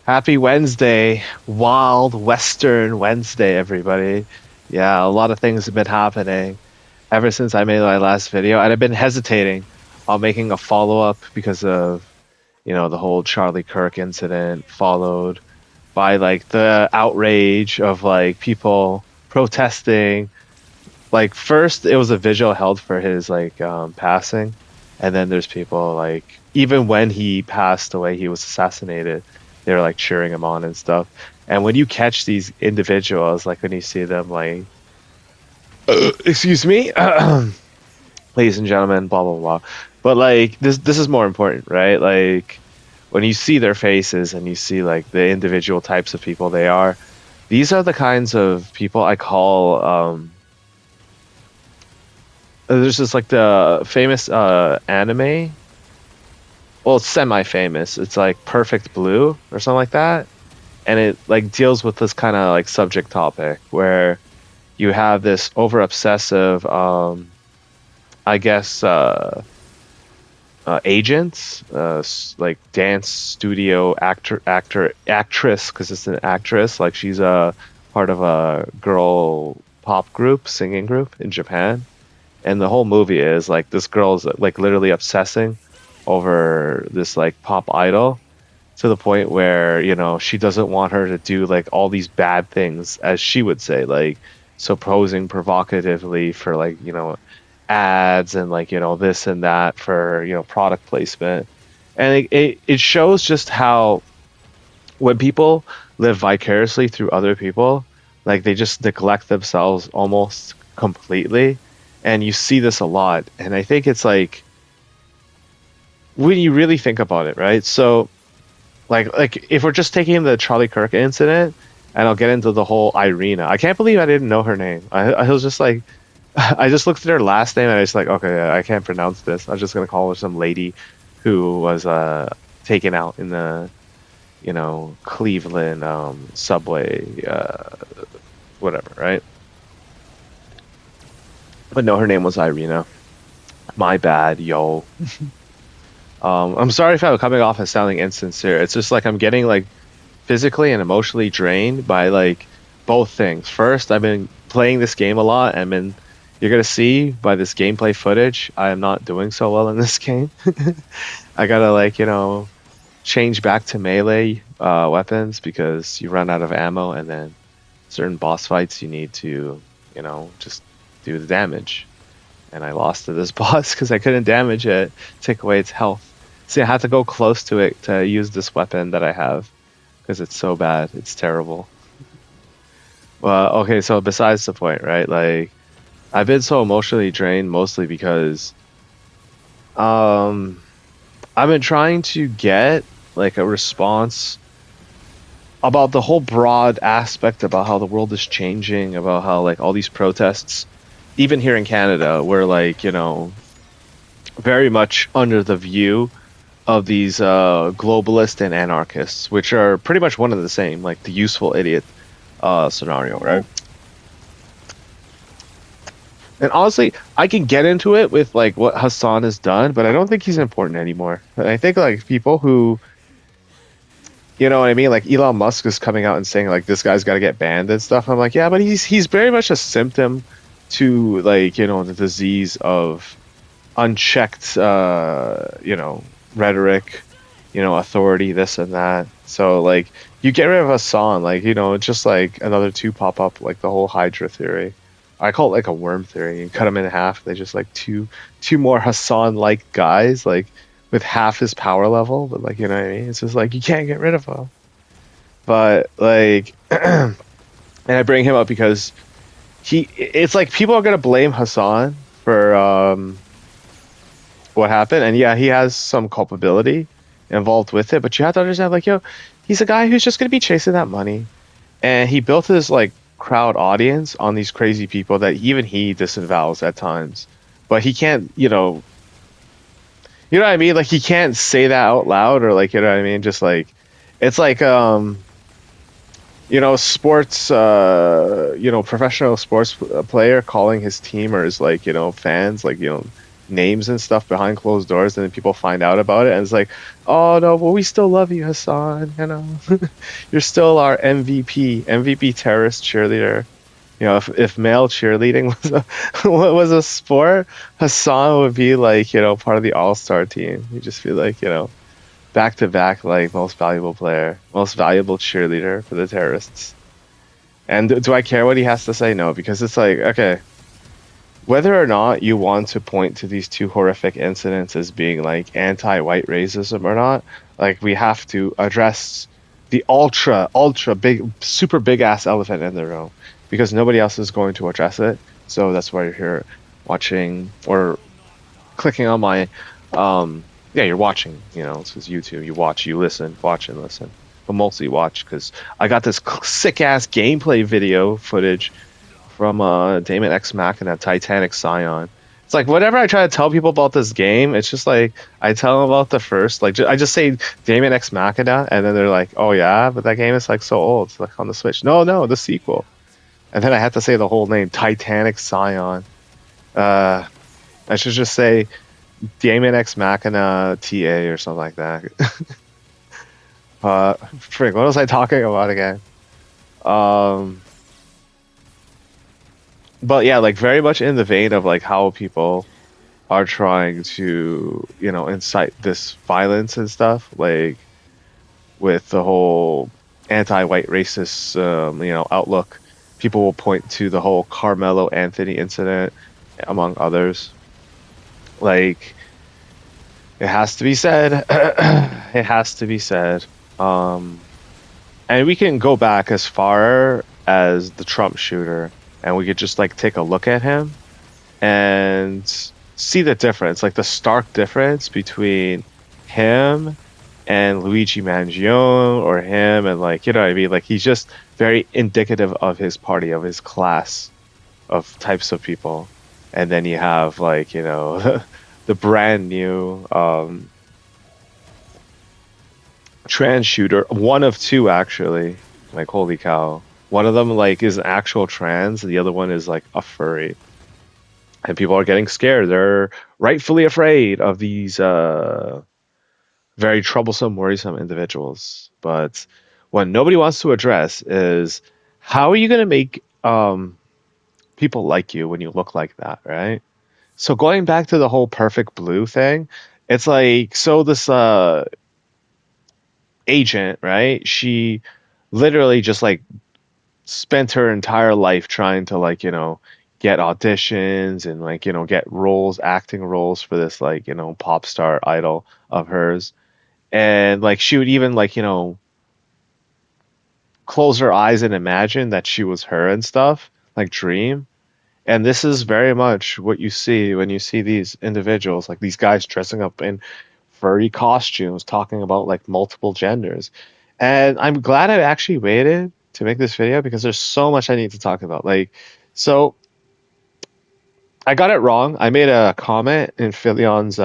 Happy Wednesday, Wild Western Wednesday, everybody. Yeah, a lot of things have been happening ever since I made my last video, and I've been hesitating on making a follow-up because of, the whole Charlie Kirk incident, followed by like the outrage of like people protesting. Like first it was a vigil held for his passing, and then there's people like even when he passed away, he was assassinated, they were like cheering him on and stuff. And when you catch these individuals, like when you see them like excuse me, ladies and gentlemen, blah blah blah. But like this is more important, right? Like when you see their faces and you see like the individual types of people they are, these are the kinds of people I call there's just like the famous anime. Well, it's semi-famous. It's like Perfect Blue or something like that, and it like deals with this kind of like subject topic where you have this over obsessive, I guess, agent, like dance studio actress, because it's an actress. Like she's a part of a girl pop group, singing group in Japan, and the whole movie is like this girl's like literally obsessing over this like pop idol to the point where she doesn't want her to do like all these bad things, as she would say, like so posing provocatively for like ads and like this and that for product placement. And it shows just how when people live vicariously through other people, like they just neglect themselves almost completely. And you see this a lot. And I think it's like when you really think about it, right? So like if we're just taking the Charlie Kirk incident, and I'll get into the whole Irina. I can't believe I didn't know her name. I was just like, I just looked at her last name and I was like, okay, I can't pronounce this. I'm just gonna call her some lady who was taken out in the Cleveland subway, whatever, right? But no, her name was Irina. My bad, yo. I'm sorry if I'm coming off as sounding insincere. It's just like I'm getting like physically and emotionally drained by like both things. First, I've been playing this game a lot, and then you're gonna see by this gameplay footage, I am not doing so well in this game. I gotta like change back to melee weapons because you run out of ammo, and then certain boss fights you need to just do the damage. And I lost to this boss because I couldn't damage it, take away its health. See, I had to go close to it to use this weapon that I have because it's so bad. It's terrible. Well, okay, so besides the point, right? Like, I've been so emotionally drained mostly because I've been trying to get like a response about the whole broad aspect about how the world is changing, about how like all these protests, even here in Canada, we're like, very much under the view of these globalists and anarchists, which are pretty much one and the same, like the useful idiot scenario, right? And honestly, I can get into it with like what Hassan has done, but I don't think he's important anymore. And I think like people who, you know what I mean, like Elon Musk is coming out and saying like this guy's got to get banned and stuff. I'm like, yeah, but he's very much a symptom to like the disease of unchecked rhetoric, authority, this and that. So like you get rid of Hassan, like it's just like another two pop up, like the whole Hydra theory. I call it like a worm theory. You cut them in half, they just like two more Hassan like guys, like with half his power level, but like what I mean. It's just like you can't get rid of him. But like, and I bring him up because it's like people are gonna blame Hassan for what happened, and yeah, he has some culpability involved with it, but you have to understand, like, he's a guy who's just gonna be chasing that money, and he built his like crowd audience on these crazy people that even he disavows at times, but he can't, what I mean, like he can't say that out loud, or like what I mean, just like it's like sports, professional sports player calling his team or his like fans like names and stuff behind closed doors, and then people find out about it, and it's like, oh no, but we still love you, Hassan. You know, you're still our MVP terrorist cheerleader. You know, if male cheerleading was was a sport, Hassan would be like, you know, part of the all-star team. He'd just be like, you know, back to back, like most valuable player, most valuable cheerleader for the terrorists. And do I care what he has to say? No, because it's like, okay, whether or not you want to point to these two horrific incidents as being like anti-white racism or not, like we have to address the ultra big, super big ass elephant in the room, because nobody else is going to address it. So that's why you're here watching or clicking on my, yeah, you're watching, you know, it's because YouTube, you watch, you listen, watch and listen, but mostly watch, because I got this sick ass gameplay video footage from Damon X Machina Titanic Scion. It's like whenever I try to tell people about this game, it's just like I tell them about the first, like I just say Damon X Machina, and then they're like, "Oh yeah, but that game is like so old, it's like on the Switch." No, no, the sequel. And then I had to say the whole name, Titanic Scion. I should just say Damon X Machina TA or something like that. Frick, what was I talking about again? Um, but yeah, like very much in the vein of like how people are trying to, you know, incite this violence and stuff, like with the whole anti-white racist, you know, outlook. People will point to the whole Carmelo Anthony incident, among others. Like, it has to be said. It has to be said. Um, and we can go back as far as the Trump shooter, and we could just like take a look at him and see the difference, like the stark difference between him and Luigi Mangione, or him and, like, you know what I mean? Like, he's just very indicative of his party, of his class of types of people. And then you have, like, you know, the brand new trans shooter, one of two actually. Like, holy cow. One of them, like, is an actual trans, and the other one is like a furry. And people are getting scared. They're rightfully afraid of these very troublesome, worrisome individuals. But what nobody wants to address is, how are you going to make people like you when you look like that, right? So going back to the whole perfect blue thing, it's like, so this agent, right? She literally just like spent her entire life trying to, like, you know, get auditions and, like, you know, get roles, acting roles for this, like, you know, pop star idol of hers. And like she would even, like, you know, close her eyes and imagine that she was her and stuff, like dream. And this is very much what you see when you see these individuals, like these guys dressing up in furry costumes, talking about like multiple genders. And I'm glad I actually waited to make this video, because there's so much I need to talk about. Like, so I got it wrong. I made a comment in Philion's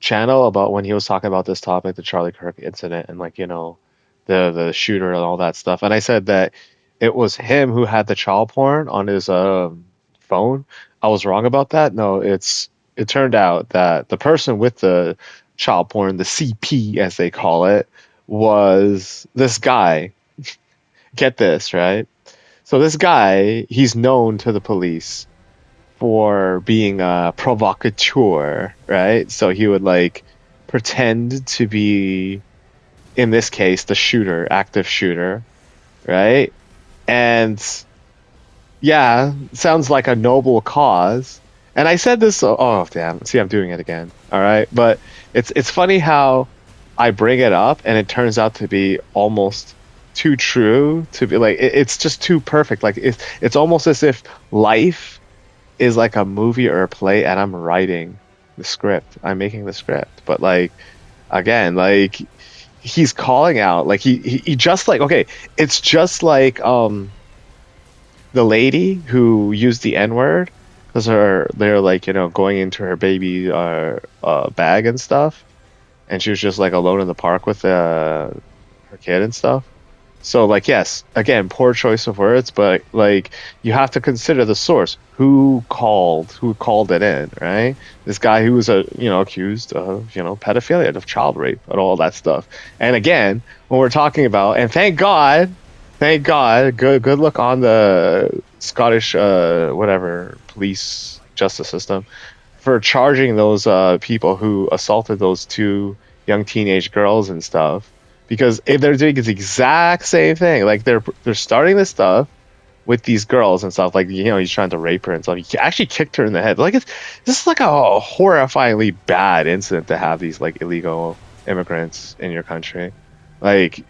channel about when he was talking about this topic, the Charlie Kirk incident, and, like, you know, the shooter and all that stuff. And I said that it was him who had the child porn on his phone. I was wrong about that. No, it turned out that the person with the child porn, the CP as they call it, was this guy. Get this, right? So this guy, he's known to the police for being a provocateur, right? So he would, like, pretend to be, in this case, the shooter, active shooter, right? And yeah, sounds like a noble cause. And I said this, oh damn, see, I'm doing it again. All right, but it's funny how I bring it up and it turns out to be almost too true to be like, it's just too perfect. Like, it's almost as if life is like a movie or a play, and I'm writing the script. I'm making the script. But, like, again, like, he's calling out, like, he just, like, okay, it's just like the lady who used the N-word, because they're, like, you know, going into her baby bag and stuff, and she was just, like, alone in the park with her kid and stuff. So like yes, again, poor choice of words, but like you have to consider the source. Who called it in, right? This guy who was accused of, pedophilia, of child rape and all that stuff. And again, when we're talking about, and thank God, good look on the Scottish whatever police justice system for charging those people who assaulted those two young teenage girls and stuff, because if they're doing the exact same thing, like they're starting this stuff with these girls and stuff, like he's trying to rape her and stuff. He actually kicked her in the head. Like this is like a horrifyingly bad incident to have these like illegal immigrants in your country, like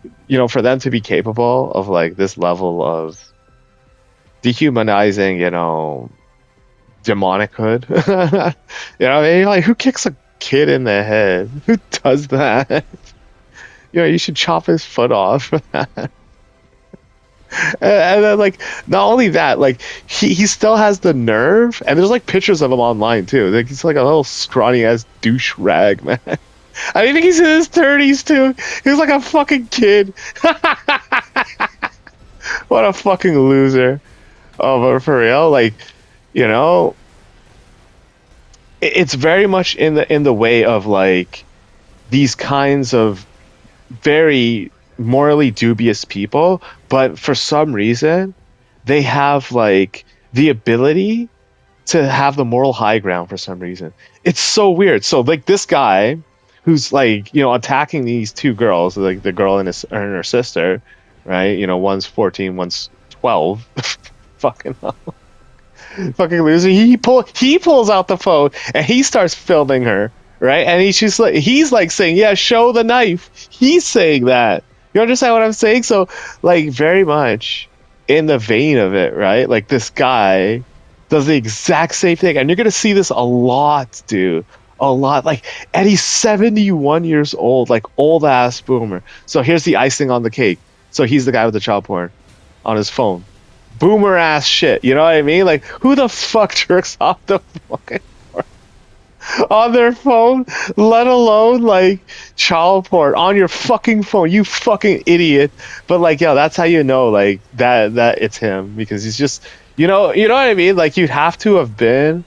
for them to be capable of like this level of dehumanizing, demonic-hood. What I mean? Like, who kicks a kid in the head? Who does that? You should chop his foot off. And then, like, not only that, like, he still has the nerve, and there's, like, pictures of him online, too. Like, he's, like, a little scrawny-ass douche rag, man. I think he's in his 30s, too. He's like a fucking kid. What a fucking loser. Oh, but for real, like, you know, it's very much in the way of like these kinds of very morally dubious people, but for some reason they have like the ability to have the moral high ground for some reason. It's so weird. So like this guy who's like, attacking these two girls, like the girl and her sister, right? One's 14, one's 12. Fucking hell. Fucking loser. He pulls out the phone and he starts filming her, right? And he's like saying, "Yeah, show the knife." He's saying that. You understand what I'm saying? So like very much in the vein of it, right? Like this guy does the exact same thing, and you're gonna see this a lot, dude. A lot. Like, and he's 71 years old, like old ass boomer. So here's the icing on the cake. So he's the guy with the child porn on his phone. Boomer ass shit, you know what I mean? Like, who the fuck jerks off the fucking porn on their phone, let alone like child porn on your fucking phone? You fucking idiot! But like, yo, that's how you know like that it's him, because he's just, you know what I mean? Like, you'd have to have been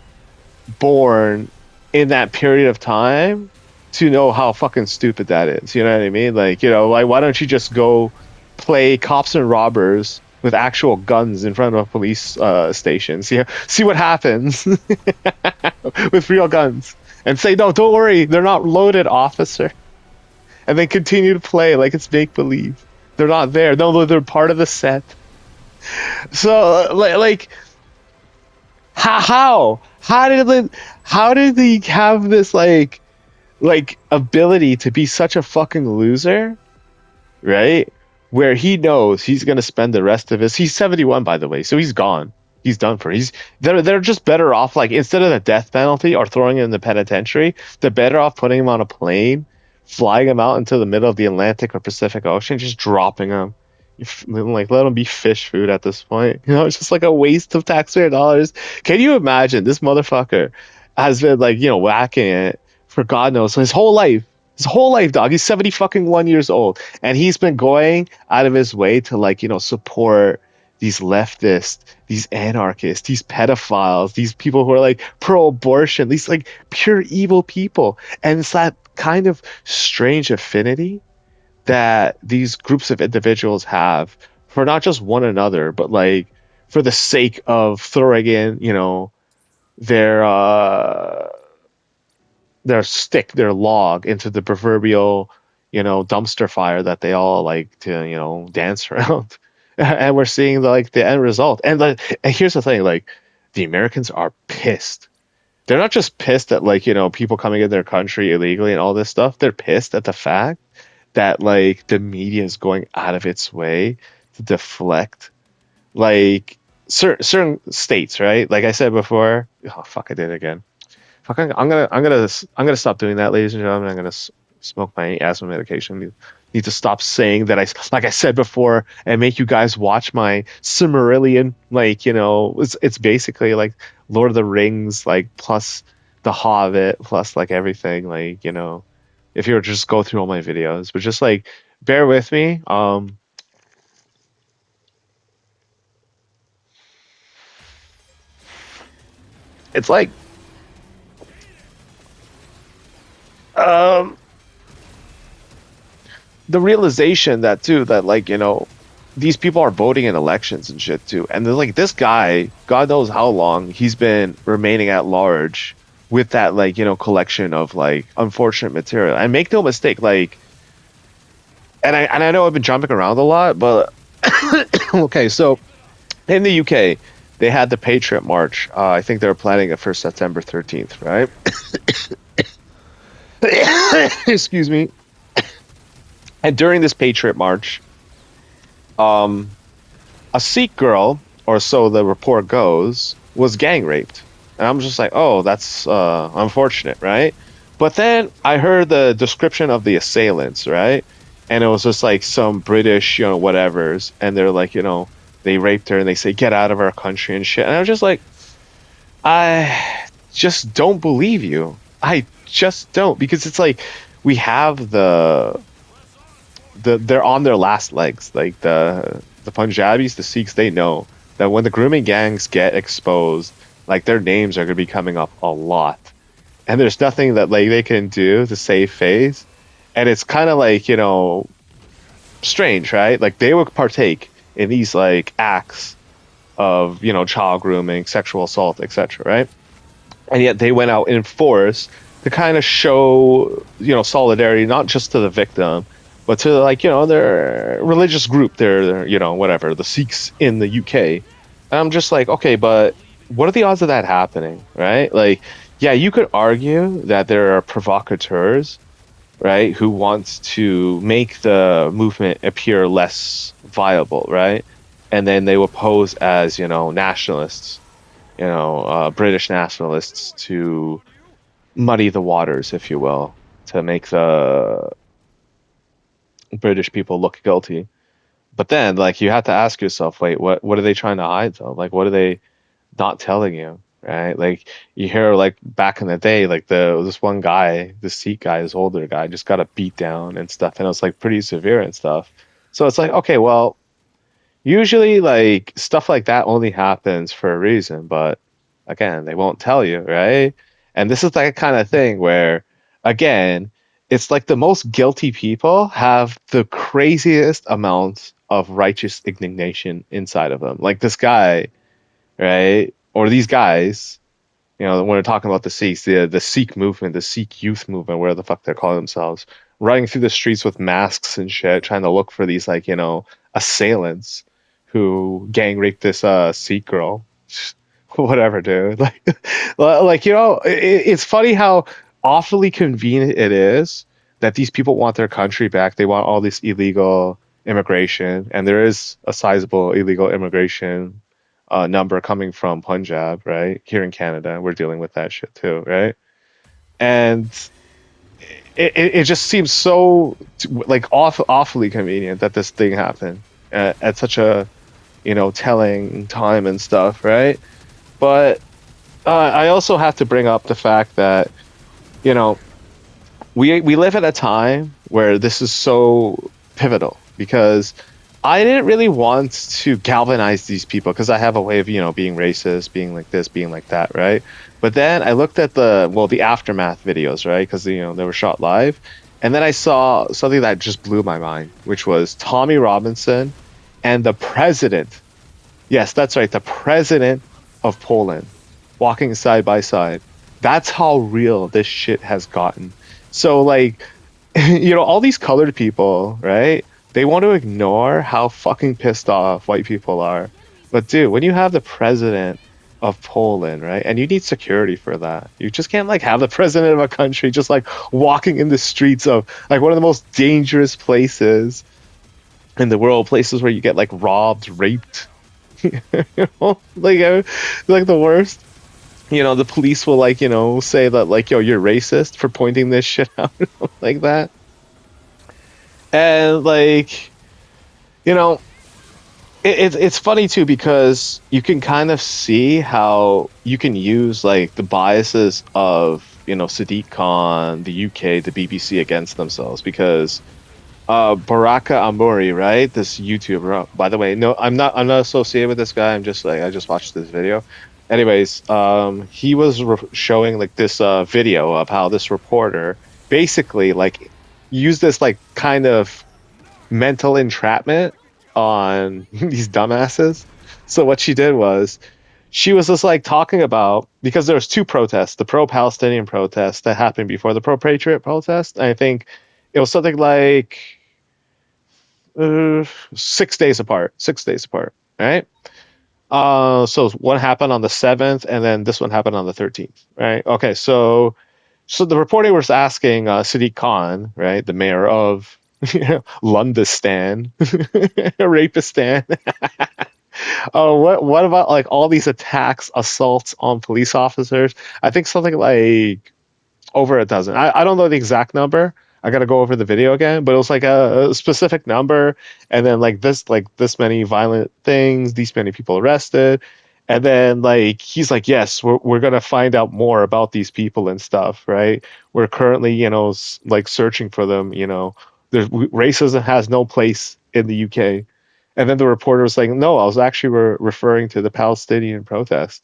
born in that period of time to know how fucking stupid that is. You know what I mean? Like, like why don't you just go play cops and robbers with actual guns in front of a police station? See what happens with real guns, and say, "No, don't worry, they're not loaded, officer." And then continue to play like it's make believe. They're not there. No, they're part of the set. So like how did he have this like ability to be such a fucking loser, right? Where he knows he's gonna spend the rest of he's 71, by the way, so he's gone. He's done for. They're just better off, like, instead of the death penalty or throwing him in the penitentiary, they're better off putting him on a plane, flying him out into the middle of the Atlantic or Pacific Ocean, just dropping him. Like, let him be fish food at this point. It's just like a waste of taxpayer dollars. Can you imagine this motherfucker has been like, whacking it for God knows his whole life. His whole life, dog. He's 70 fucking 1 years old, and he's been going out of his way to like, support these leftists, these anarchists, these pedophiles, these people who are like pro-abortion, these like pure evil people. And it's that kind of strange affinity that these groups of individuals have for not just one another, but like for the sake of throwing in, their their log into the proverbial, dumpster fire that they all like to, dance around. And we're seeing the end result. And here's the thing, like, the Americans are pissed. They're not just pissed at like, people coming in their country illegally and all this stuff. They're pissed at the fact that like the media is going out of its way to deflect like certain states, right? Like I said before, oh fuck, I did it again. Fuck, I'm gonna stop doing that, ladies and gentlemen. I'm gonna smoke my asthma medication. Need to stop saying that like I said before, and make you guys watch my Silmarillion. Like, it's basically like Lord of the Rings, like plus The Hobbit, plus like everything, like, if you were to just go through all my videos. But just like bear with me. It's like um the realization that too that like these people are voting in elections and shit too, and then like this guy, God knows how long he's been remaining at large with that like collection of like unfortunate material. And make no mistake, like, and I know I've been jumping around a lot, but okay, so in the UK they had the Patriot March. I think they were planning it for September 13th, right? Excuse me. And during this Patriot March, um, a Sikh girl, or so the report goes, was gang raped. And I'm just like, oh, that's unfortunate, right? But then I heard the description of the assailants, right? And it was just like some British, whatevers. And they're like, they raped her and they say, get out of our country and shit. And I was just like, I just don't believe you. I just don't. Because it's like, we have they're on their last legs. Like the Punjabis, the Sikhs, they know that when the grooming gangs get exposed, like their names are gonna be coming up a lot, and there's nothing that like they can do to save face. And it's kind of like strange, right? Like they would partake in these like acts of child grooming, sexual assault, etc. Right? And yet they went out in force to kind of show solidarity, not just to the victim, but to like their religious group, their whatever, the Sikhs in the UK. And I'm just like, okay, but what are the odds of that happening, right? Like, yeah, you could argue that there are provocateurs, right, who wants to make the movement appear less viable, right? And then they will pose as nationalists, British nationalists, to muddy the waters, if you will, to make the British people look guilty. But then, like, you have to ask yourself, wait, what are they trying to hide though? Like, what are they not telling you, right? Like, you hear like back in the day, like this one guy, the Sikh guy, this older guy, just got a beat down and stuff, and it was like pretty severe and stuff. So it's like, okay, well, usually like stuff like that only happens for a reason, but again, they won't tell you, right? And this is like a kind of thing where, again, it's like the most guilty people have the craziest amount of righteous indignation inside of them. Like this guy, right? Or these guys, when we're talking about the Sikhs, the Sikh movement, the Sikh youth movement, where the fuck they're calling themselves, running through the streets with masks and shit, trying to look for these like assailants who gang raped this Sikh girl. Whatever, dude. Like it's funny how awfully convenient it is that these people want their country back. They want all this illegal immigration, and there is a sizable illegal immigration number coming from Punjab, right? Here in Canada, we're dealing with that shit too, right? And it just seems so like awfully convenient that this thing happened at such a telling time and stuff, right? But I also have to bring up the fact that you know we live at a time where this is so pivotal because I didn't really want to galvanize these people because I have a way of being racist, being like this, being like that, right? But then I looked at the aftermath videos, right? Because they were shot live, and then I saw something that just blew my mind, which was Tommy Robinson and the president. Yes, that's right, the president of Poland walking side by side. That's how real this shit has gotten. So like, all these colored people, right? They want to ignore how fucking pissed off white people are. But dude, when you have the president of Poland, right? And you need security for that. You just can't like have the president of a country just like walking in the streets of like one of the most dangerous places in the world, places where you get like robbed, raped, like the worst. The police will like say that like yo you're racist for pointing this shit out like that. And like you know it's funny too because you can kind of see how you can use like the biases of Sadiq Khan, the UK, the BBC against themselves because Baraka Amuri, right? This YouTuber. By the way, no, I'm not associated with this guy. I'm just like I just watched this video, Anyways, he was showing like this video of how this reporter basically like used this like kind of mental entrapment on these dumbasses. So what she did was she was just like talking about, because there was two protests, the pro-Palestinian protest that happened before the pro-Patriot protest. And I think it was something like uh, 6 days apart. 6 days apart, right? So one happened on the 7th, and then this one happened on the 13th, right? Okay, so the reporter was asking Sadiq Khan, right, the mayor of Londistan, Rapistan. Oh, what about like all these attacks, assaults on police officers? I think something like over a dozen. I don't know the exact number. I gotta go over the video again, but it was like a specific number, and then like this many violent things, these many people arrested, and then like he's like, yes, we're gonna find out more about these people and stuff, right? We're currently, like searching for them. There's racism has no place in the UK, and then the reporter was like, no, I was actually referring to the Palestinian protest,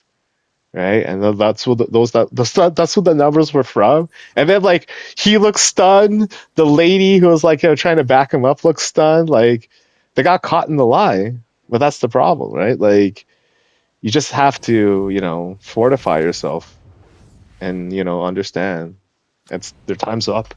right? And that's what that's what the numbers were from. And then like he looks stunned. The lady who was like trying to back him up looks stunned. Like they got caught in the lie. But that's the problem, right? Like you just have to fortify yourself and understand it's their time's up.